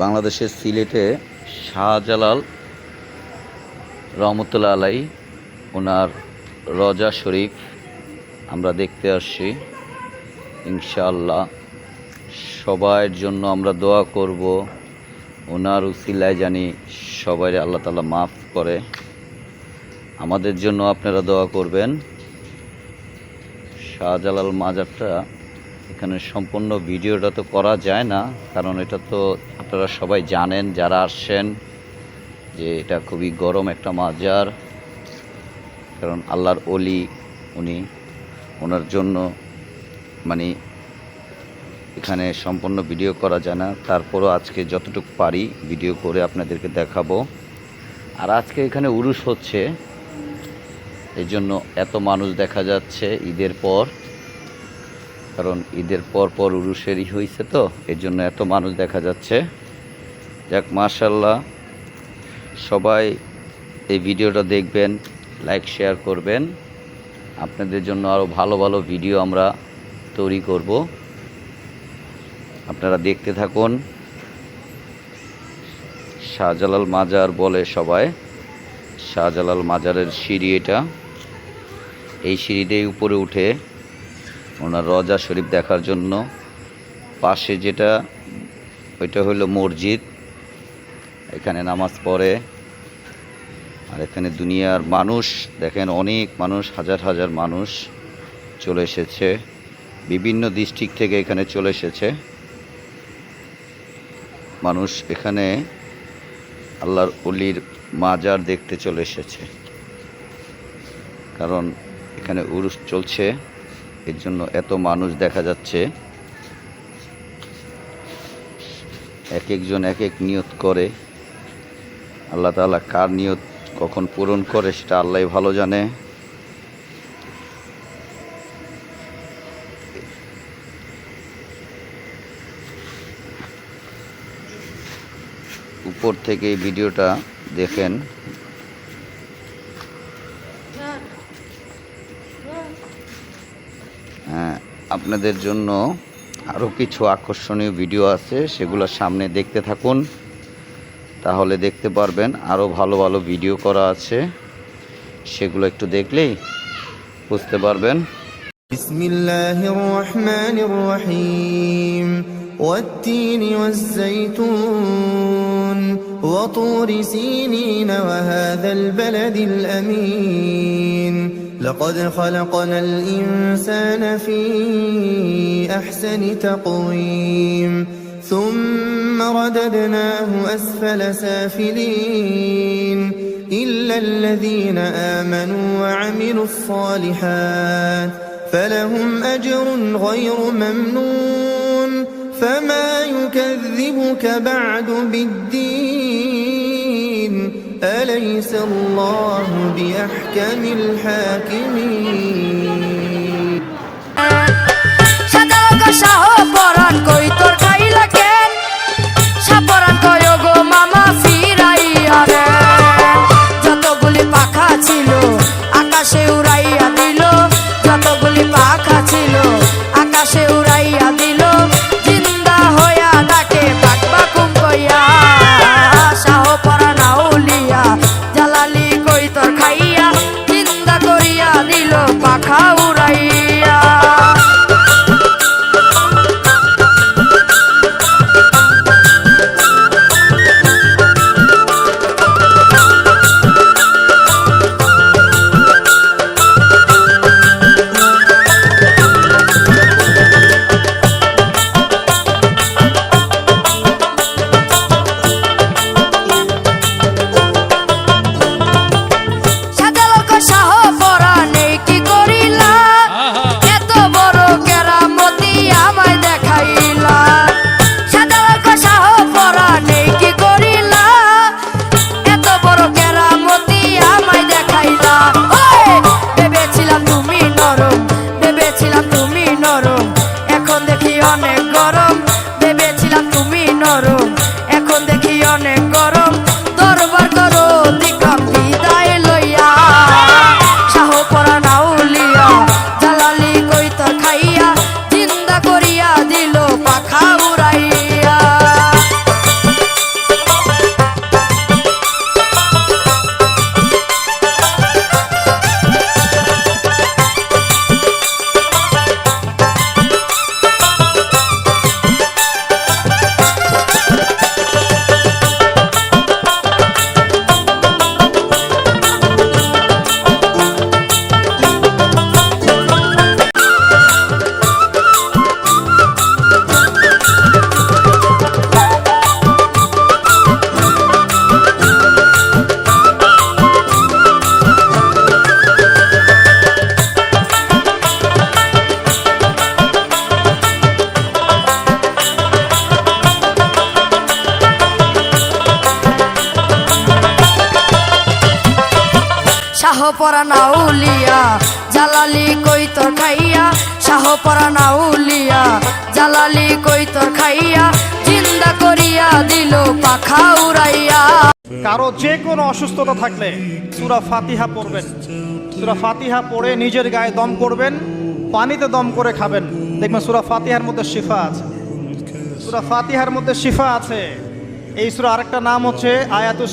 বাংলাদেশের সিলেটে শাহজালাল রহমতুল্লাহ আলাই ওনার রজা শরীফ আমরা দেখতে আসছি। ইনশাআল্লাহ সবার জন্য আমরা দোয়া করব, ওনার উসিলায় জানি সবাই আল্লাহ তাআলা মাফ করে। আমাদের জন্য আপনারা দোয়া করবেন। শাহজালাল মাজারটা এখানে সম্পূর্ণ ভিডিওটা তো করা যায় না, কারণ এটা তো আপনারা সবাই জানেন যারা আসছেন যে এটা খুবই গরম একটা মাজার, কারণ আল্লাহর ওলি উনি, ওনার জন্য মানে এখানে সম্পূর্ণ ভিডিও করা যায় না। তারপরও আজকে যতটুকু পারি ভিডিও করে আপনাদেরকে দেখাবো। আর আজকে এখানে উরুস হচ্ছে, এই জন্য এত মানুষ দেখা যাচ্ছে ঈদের পর, কারণ ঈদের পর পর উরুসেরই হয়েছে তো এই জন্য এত মানুষ দেখা যাচ্ছে। যাক মাশাআল্লাহ, সবাই এই ভিডিওটা দেখবেন, লাইক শেয়ার করবেন। আপনাদের জন্য আরও ভালো ভালো ভিডিও আমরা তৈরি করব, আপনারা দেখতে থাকুন। শাহজালাল মাজার বলে সবাই, শাহজালাল মাজারের সিঁড়ি এটা। এই সিঁড়ি উপরে উঠে ওনার রজা শরীফ দেখার জন্য। পাশে যেটা ওইটা হলো মসজিদ, এখানে নামাজ পড়ে। আর এখানে দুনিয়ার মানুষ দেখেন, অনেক মানুষ, হাজার হাজার মানুষ চলে এসেছে, বিভিন্ন ডিস্ট্রিক্ট থেকে এখানে চলে এসেছে মানুষ। এখানে আল্লাহর ওলির মাজার দেখতে চলে এসেছে, কারণ এখানে উরুস চলছে, এর জন্য এত মানুষ দেখা যাচ্ছে। এক একজন এক এক নিয়ত করে, আল্লাহ তাআলা কার নিয়ত কখন পূরণ করে সেটা আল্লাহই ভালো জানে। উপর থেকে এই ভিডিওটা দেখেন। হ্যাঁ, আপনাদের জন্য আরও কিছু আকর্ষণীয় ভিডিও আছে, সেগুলো সামনে দেখতে থাকুন, তাহলে দেখতে পারবেন। আরও ভালো ভালো ভিডিও করা আছে, সেগুলো একটু দেখলেই বুঝতে পারবেন। বিসমিল্লাহির রহমানির রহিম। والتين والزيتون وطور سينين وهذا البلد الأمين لقد خلقنا الإنسان في أحسن تقويم ثم رددناه أسفل سافلين إلا الذين آمنوا وعملوا الصالحات فلهم أجر غير ممنون فما يكذبك بعد بالدين أليس الله بأحكم الحاكمين যতগুলি পাখা ছিল আকাশে উড়াইয়া দিল, যতগুলি পাখা ছিল আকাশে উড়াইয়া দিল, জিন্দা হইয়া ডাকে বাকবাকুম কইয়া, শাহ পরাণ আউলিয়া জালালি কই তোর খাইয়া, জিন্দা করিয়া দিল পাখা উড়াইয়া। পরা নাউলিয়া জালালি কই তোর খাইয়া, শাহ পরা নাউলিয়া জালালি কই তোর খাইয়া, জিন্দা করিয়া দিল পাখা উড়াইয়া। কারো যে কোনো অসুস্থতা থাকলে সূরা ফাতিহা পড়বেন। সূরা ফাতিহা পড়ে নিজের গায়ে দম করবেন, পানিতে দম করে খাবেন, দেখবেন সূরা ফাতিহার মধ্যে শিফা আছে। সূরা ফাতিহার মধ্যে শিফা আছে। এই সূরা আরেকটা নাম হচ্ছে আয়াতুস